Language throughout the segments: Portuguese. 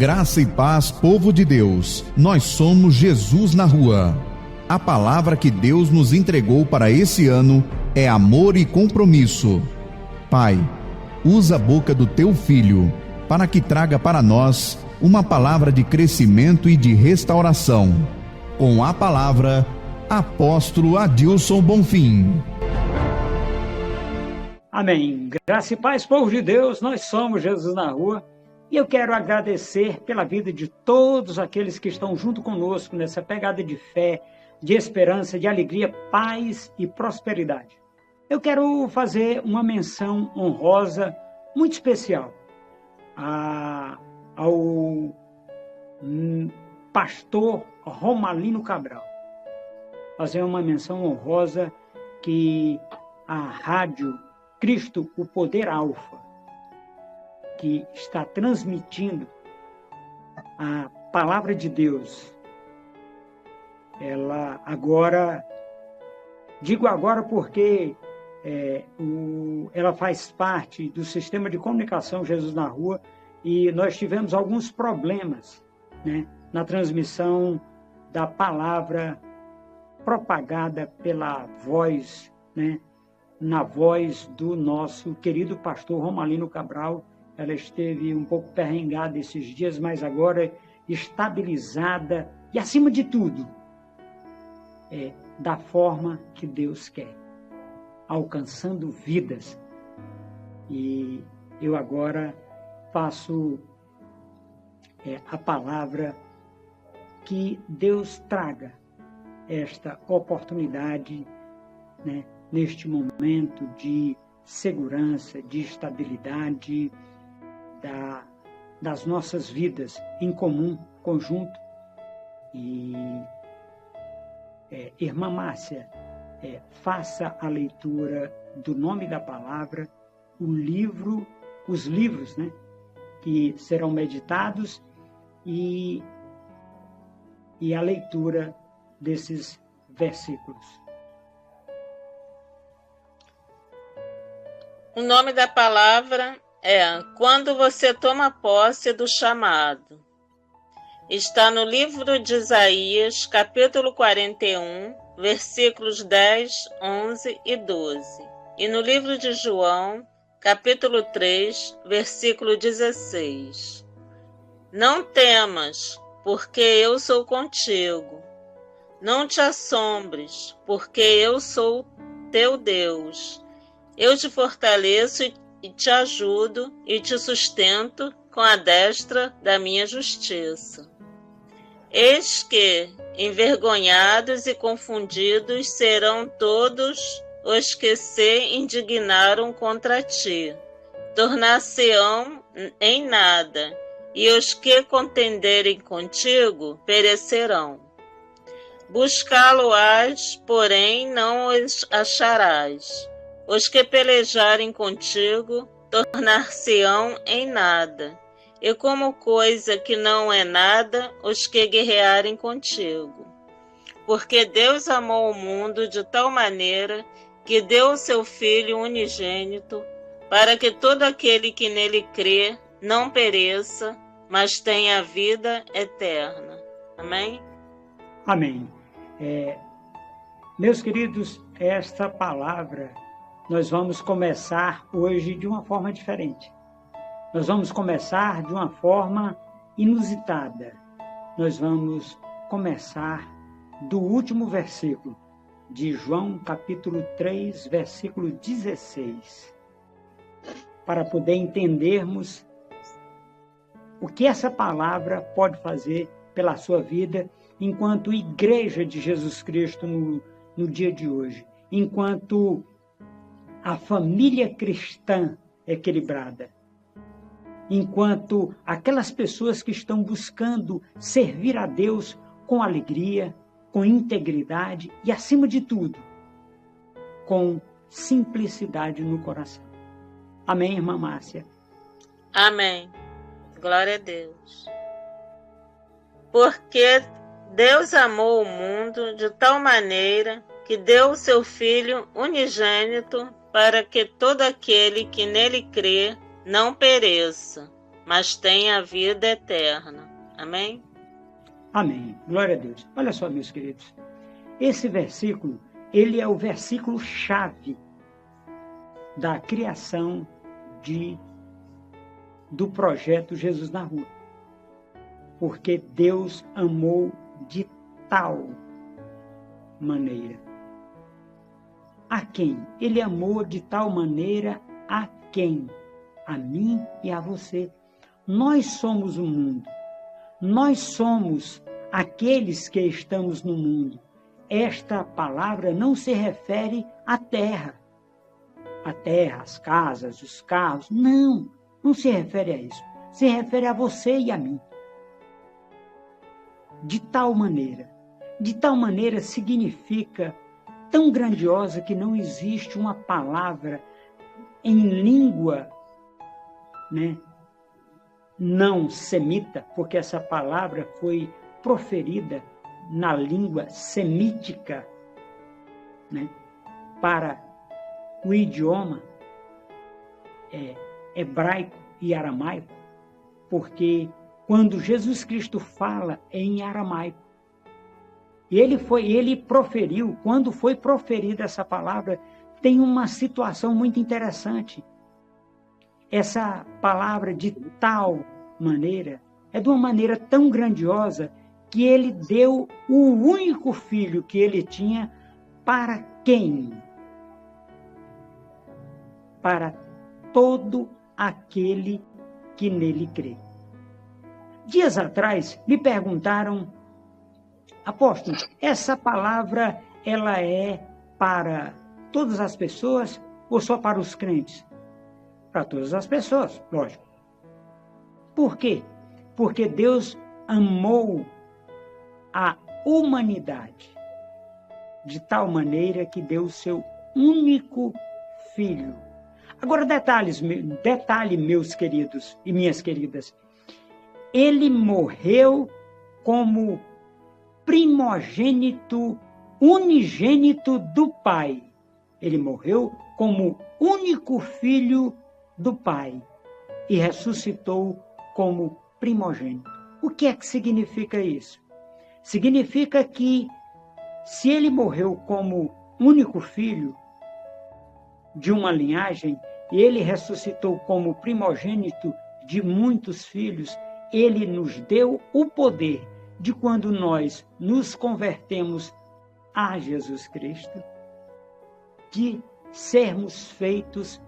Graça e paz, povo de Deus. Nós somos Jesus na Rua. A palavra que Deus nos entregou para esse ano é amor e compromisso. Pai, usa a boca do teu filho para que traga para nós uma palavra de crescimento e de restauração. Com a palavra, Apóstolo Adilson Bonfim. Amém. Graça e paz, povo de Deus. Nós somos Jesus na Rua. E eu quero agradecer pela vida de todos aqueles que estão junto conosco nessa pegada de fé, de esperança, de alegria, paz e prosperidade. Eu quero fazer uma menção honrosa muito especial ao pastor Romalino Cabral. Fazer uma menção honrosa que a rádio Cristo, o Poder Alfa, que está transmitindo a palavra de Deus, ela agora, digo agora porque ela faz parte do sistema de comunicação Jesus na Rua e nós tivemos alguns problemas, né, na transmissão da palavra propagada pela voz, né, na voz do nosso querido pastor Romalino Cabral. Ela esteve um pouco perrengada esses dias, mas agora estabilizada e, acima de tudo, da forma que Deus quer, alcançando vidas. E eu agora faço a palavra que Deus traga esta oportunidade, né, neste momento de segurança, de estabilidade, das nossas vidas em comum, conjunto. E, irmã Márcia, faça a leitura do nome da palavra, os livros, né, que serão meditados e a leitura desses versículos. O nome da palavra é Quando você toma posse do chamado. Está no livro de Isaías, capítulo 41, versículos 10, 11 e 12. E no livro de João, capítulo 3, versículo 16. Não temas, porque eu sou contigo. Não te assombres, porque eu sou teu Deus. Eu te fortaleço e te ajudo e te sustento com a destra da minha justiça. Eis que, envergonhados e confundidos serão todos os que se indignaram contra ti. Tornar-se-ão em nada, e os que contenderem contigo perecerão. Buscá-lo-ás, porém não os acharás. Os que pelejarem contigo tornar-se-ão em nada, e como coisa que não é nada, os que guerrearem contigo. Porque Deus amou o mundo de tal maneira que deu o seu Filho unigênito, para que todo aquele que nele crê não pereça, mas tenha a vida eterna. Amém? Amém. Meus queridos, esta palavra nós vamos começar hoje de uma forma diferente. Nós vamos começar de uma forma inusitada. Nós vamos começar do último versículo de João, capítulo 3, versículo 16, para poder entendermos o que essa palavra pode fazer pela sua vida enquanto igreja de Jesus Cristo no dia de hoje, enquanto a família cristã equilibrada, enquanto aquelas pessoas que estão buscando servir a Deus com alegria, com integridade e, acima de tudo, com simplicidade no coração. Amém, irmã Márcia? Amém. Glória a Deus. Porque Deus amou o mundo de tal maneira que deu o seu Filho unigênito para que todo aquele que nele crê não pereça, mas têm a vida eterna. Amém? Amém. Glória a Deus. Olha só, meus queridos. Esse versículo, ele é o versículo-chave da criação do projeto Jesus na Rua. Porque Deus amou de tal maneira. A quem? Ele amou de tal maneira a quem? A mim e a você. Nós somos o mundo. Nós somos aqueles que estamos no mundo. Esta palavra não se refere à terra. A terra, as casas, os carros. Não, não se refere a isso. Se refere a você e a mim. De tal maneira. De tal maneira significa tão grandiosa que não existe uma palavra em língua, né, não semita, porque essa palavra foi proferida na língua semítica, né, para o idioma hebraico e aramaico, porque quando Jesus Cristo fala em aramaico, ele proferiu, quando foi proferida essa palavra, tem uma situação muito interessante. Essa palavra de tal maneira, é de uma maneira tão grandiosa, que ele deu o único filho que ele tinha para quem? Para todo aquele que nele crê. Dias atrás, me perguntaram, apóstolo, essa palavra, ela é para todas as pessoas ou só para os crentes? Para todas as pessoas, lógico. Por quê? Porque Deus amou a humanidade de tal maneira que deu o seu único filho. Agora, detalhe, meus queridos e minhas queridas. Ele morreu como primogênito, unigênito do Pai. Ele morreu como único filho do Pai e ressuscitou como primogênito. O que é que significa isso? Significa que, se ele morreu como único filho de uma linhagem, e ele ressuscitou como primogênito de muitos filhos, ele nos deu o poder de, quando nós nos convertemos a Jesus Cristo, de sermos feitos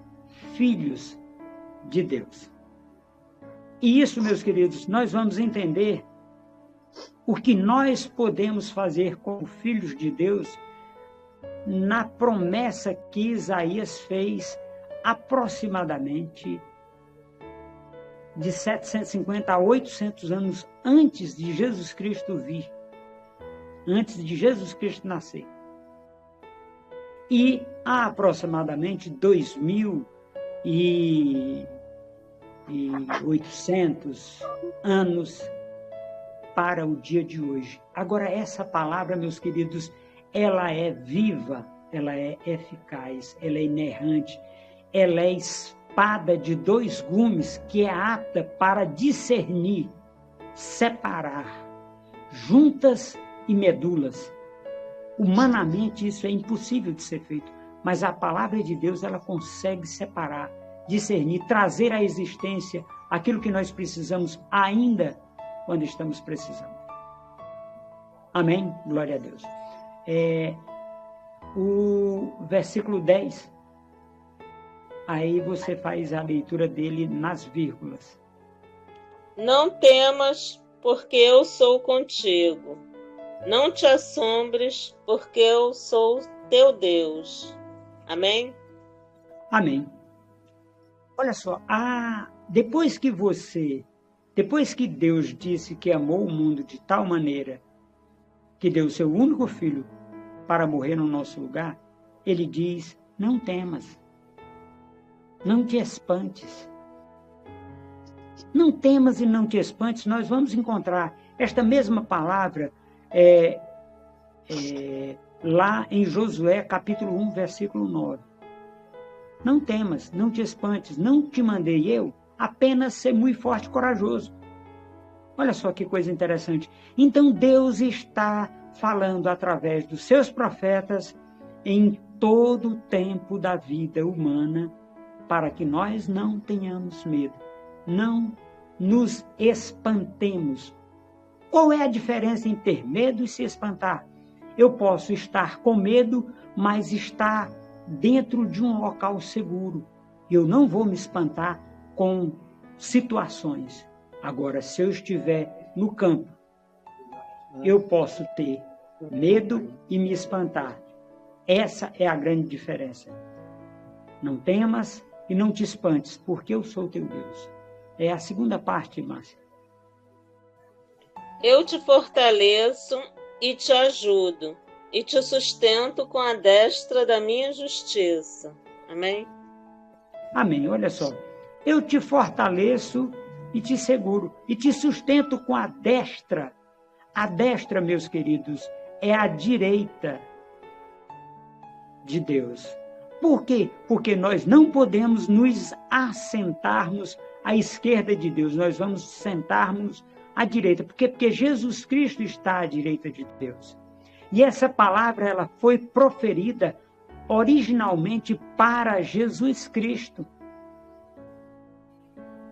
filhos de Deus. E isso, meus queridos, nós vamos entender o que nós podemos fazer como filhos de Deus na promessa que Isaías fez aproximadamente de 750 a 800 anos antes de Jesus Cristo vir, antes de Jesus Cristo nascer. E há aproximadamente 2.800 anos para o dia de hoje. Agora, essa palavra, meus queridos, ela é viva, ela é eficaz, ela é inerrante, ela é espada de dois gumes que é apta para discernir, separar juntas e medulas. Humanamente isso é impossível de ser feito, mas a palavra de Deus, ela consegue separar, discernir, trazer à existência aquilo que nós precisamos ainda quando estamos precisando. Amém? Glória a Deus. O versículo 10, aí você faz a leitura dele nas vírgulas. Não temas, porque eu sou contigo. Não te assombres, porque eu sou teu Deus. Amém? Amém. Olha só, depois que Deus disse que amou o mundo de tal maneira que deu o seu único filho para morrer no nosso lugar, ele diz, não temas, não te espantes. Não temas e não te espantes, nós vamos encontrar esta mesma palavra lá em Josué, capítulo 1, versículo 9. Não temas, não te espantes, não te mandei eu? apenas ser muito forte e corajoso. Olha só que coisa interessante. Então Deus está falando através dos seus profetas em todo o tempo da vida humana, para que nós não tenhamos medo, não nos espantemos. Qual é a diferença em ter medo e se espantar? Eu posso estar com medo, mas estar dentro de um local seguro. Eu não vou me espantar com situações. Agora, se eu estiver no campo, eu posso ter medo e me espantar. Essa é a grande diferença. Não temas e não te espantes, porque eu sou teu Deus. É a segunda parte, Márcia. Eu te fortaleço e te ajudo, e te sustento com a destra da minha justiça. Amém? Amém. Olha só. Eu te fortaleço e te seguro, e te sustento com a destra. A destra, meus queridos, é a direita de Deus. Por quê? Porque nós não podemos nos assentarmos à esquerda de Deus, nós vamos sentarmos à direita. Por quê? Porque Jesus Cristo está à direita de Deus. E essa palavra ela foi proferida originalmente para Jesus Cristo.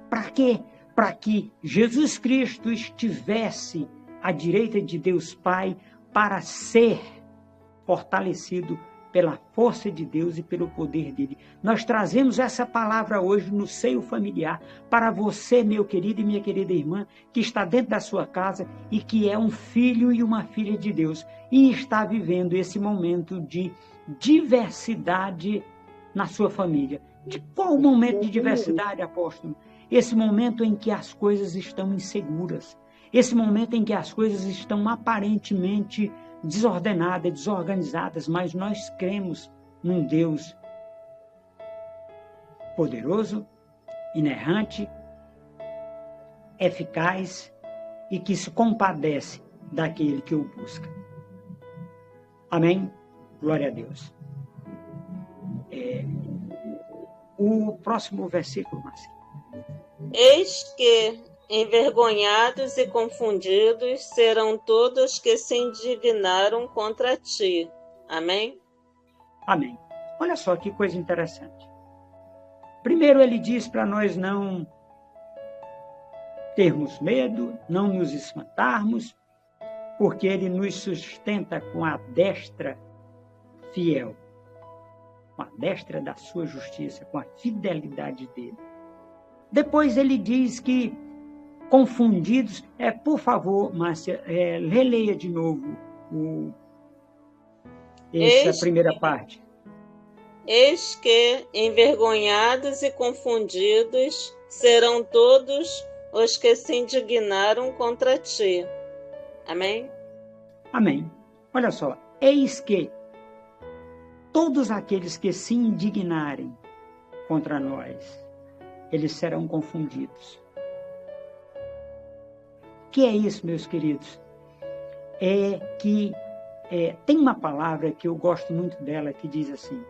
Para quê? Para que Jesus Cristo estivesse à direita de Deus Pai para ser fortalecido pela força de Deus e pelo poder dele. Nós trazemos essa palavra hoje no seio familiar para você, meu querido e minha querida irmã, que está dentro da sua casa e que é um filho e uma filha de Deus e está vivendo esse momento de diversidade na sua família. De qual momento de diversidade, apóstolo? Esse momento em que as coisas estão inseguras, esse momento em que as coisas estão aparentemente desordenadas, desorganizadas, mas nós cremos num Deus poderoso, inerrante, eficaz e que se compadece daquele que o busca. Amém? Glória a Deus. O próximo versículo, Márcia. Eis que envergonhados e confundidos serão todos que se indignaram contra ti. Amém? Amém. Olha só que coisa interessante. Primeiro ele diz para nós não termos medo, não nos espantarmos, porque ele nos sustenta com a destra fiel, com a destra da sua justiça, com a fidelidade dele. Depois ele diz que confundidos, por favor, Márcia, releia de novo essa primeira parte. Eis que envergonhados e confundidos serão todos os que se indignaram contra ti. Amém? Amém. Olha só, eis que todos aqueles que se indignarem contra nós, eles serão confundidos. O que é isso, meus queridos? É que tem uma palavra que eu gosto muito dela, que diz assim,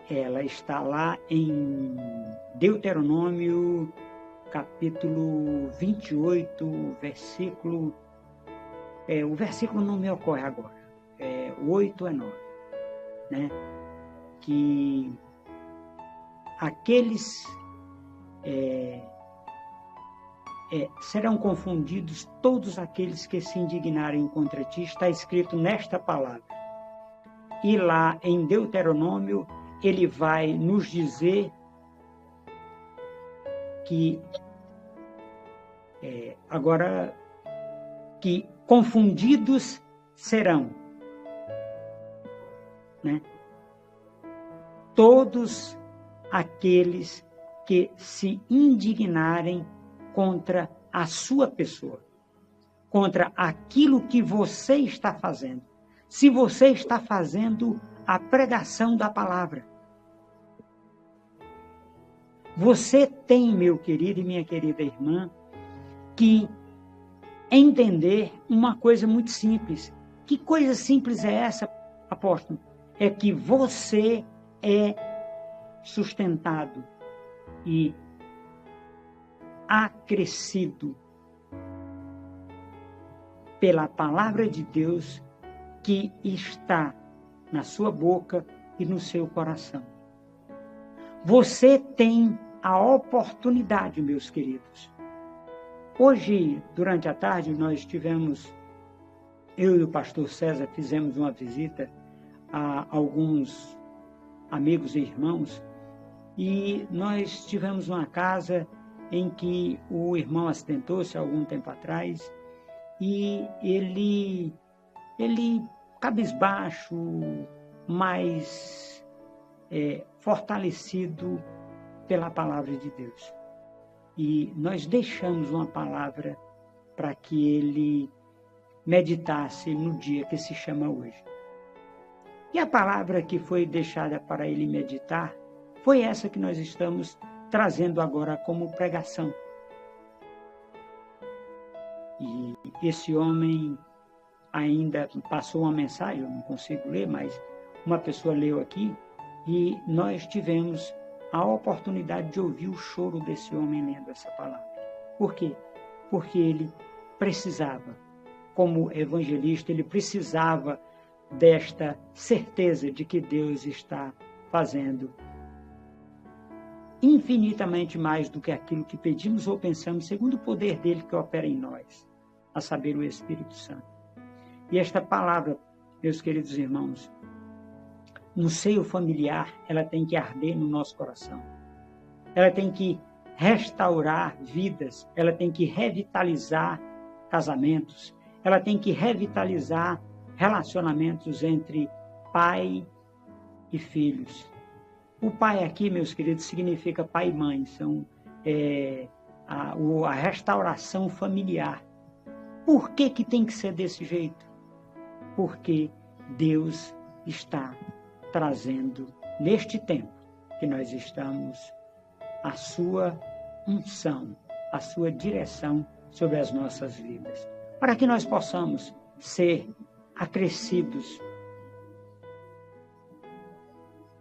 ela está lá em Deuteronômio, capítulo 28, versículo... o versículo não me ocorre agora, 8 a 9, né? Que aqueles serão confundidos todos aqueles que se indignarem contra ti, está escrito nesta palavra. E lá em Deuteronômio, ele vai nos dizer que agora que confundidos serão, né? Todos aqueles que se indignarem contra a sua pessoa, contra aquilo que você está fazendo. Se você está fazendo a pregação da palavra, você tem, meu querido e minha querida irmã, que entender uma coisa muito simples. Que coisa simples é essa, apóstolo? É que você é sustentado e acrescido pela palavra de Deus que está na sua boca e no seu coração. Você tem a oportunidade, meus queridos. Hoje, durante a tarde, eu e o pastor César fizemos uma visita a alguns amigos e irmãos, e nós tivemos uma casa em que o irmão acidentou-se há algum tempo atrás, e ele cabisbaixo, mas fortalecido pela palavra de Deus. E nós deixamos uma palavra para que ele meditasse no dia que se chama hoje. E a palavra que foi deixada para ele meditar foi essa que nós estamos trazendo agora como pregação. E esse homem ainda passou uma mensagem, eu não consigo ler, mas uma pessoa leu aqui, e nós tivemos a oportunidade de ouvir o choro desse homem lendo essa palavra. Por quê? Porque ele precisava, como evangelista, ele precisava desta certeza de que Deus está fazendo infinitamente mais do que aquilo que pedimos ou pensamos, segundo o poder dele que opera em nós, a saber, o Espírito Santo. E esta palavra, meus queridos irmãos, no seio familiar, ela tem que arder no nosso coração. Ela tem que restaurar vidas, ela tem que revitalizar casamentos, ela tem que revitalizar relacionamentos entre pai e filhos. O pai aqui, meus queridos, significa pai e mãe, são a restauração familiar. Por que tem que ser desse jeito? Porque Deus está trazendo, neste tempo que nós estamos, a sua unção, a sua direção sobre as nossas vidas, para que nós possamos ser acrescidos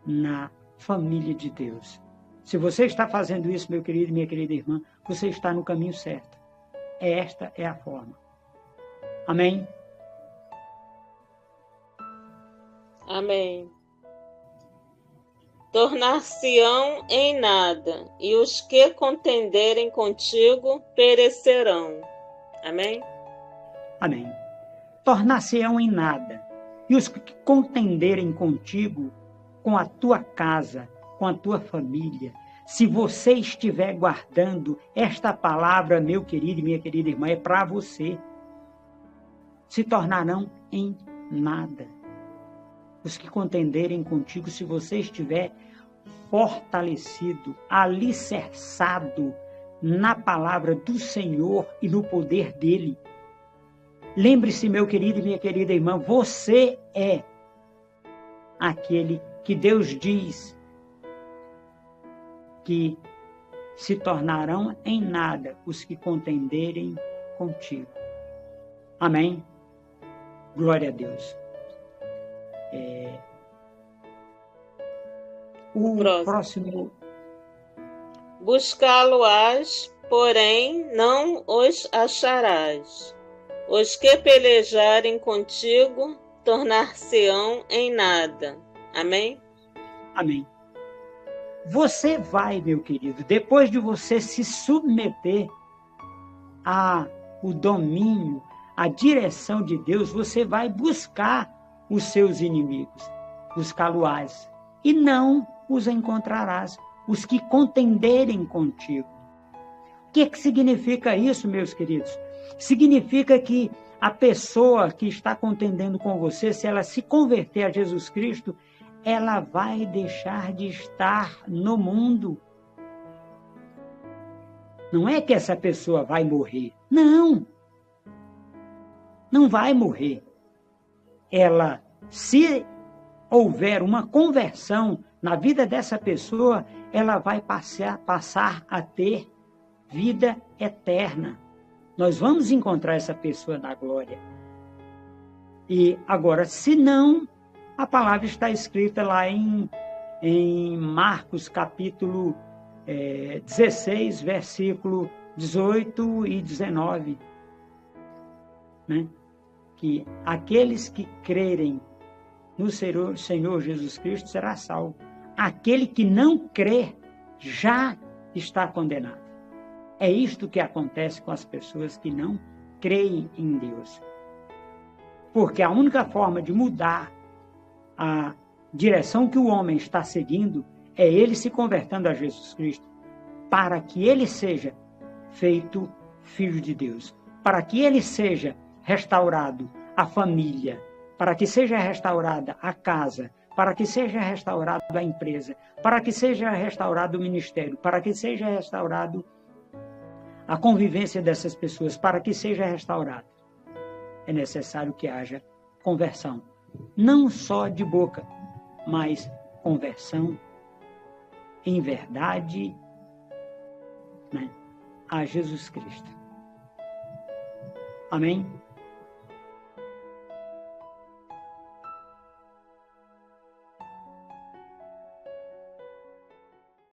na família de Deus. Se você está fazendo isso, meu querido e minha querida irmã, você está no caminho certo. Esta é a forma. Amém? Amém. Tornar-se-ão em nada, e os que contenderem contigo perecerão. Amém? Amém. Tornar-se-ão em nada, e os que contenderem contigo, com a tua casa, com a tua família, se você estiver guardando esta palavra, meu querido e minha querida irmã, é para você, se tornarão em nada. Os que contenderem contigo, se você estiver fortalecido, alicerçado na palavra do Senhor e no poder dele. Lembre-se, meu querido e minha querida irmã, você é aquele que Deus diz que se tornarão em nada os que contenderem contigo. Amém? Glória a Deus. O próximo. Buscá-lo-ás, porém não os acharás. Os que pelejarem contigo tornar-se-ão em nada. Amém? Amém. Você vai, meu querido, depois de você se submeter ao domínio, à direção de Deus, você vai buscar os seus inimigos, buscá-lo-ás, e não os encontrarás, os que contenderem contigo. O que significa isso, meus queridos? Significa que a pessoa que está contendendo com você, se ela se converter a Jesus Cristo, ela vai deixar de estar no mundo. Não é que essa pessoa vai morrer. Não. Não vai morrer. Ela, se houver uma conversão na vida dessa pessoa, ela vai passar a ter vida eterna. Nós vamos encontrar essa pessoa na glória. E agora, se não, a palavra está escrita lá em Marcos, capítulo 16, versículo 18 e 19, né? Que aqueles que crerem no Senhor Jesus Cristo será salvo. Aquele que não crê já está condenado. É isto que acontece com as pessoas que não creem em Deus. Porque a única forma de mudar a direção que o homem está seguindo é ele se convertendo a Jesus Cristo, para que ele seja feito filho de Deus, para que ele seja restaurado a família, para que seja restaurada a casa, para que seja restaurado a empresa, para que seja restaurado o ministério, para que seja restaurado a convivência dessas pessoas, para que seja restaurado. É necessário que haja conversão, não só de boca, mas conversão em verdade, né, a Jesus Cristo. Amém?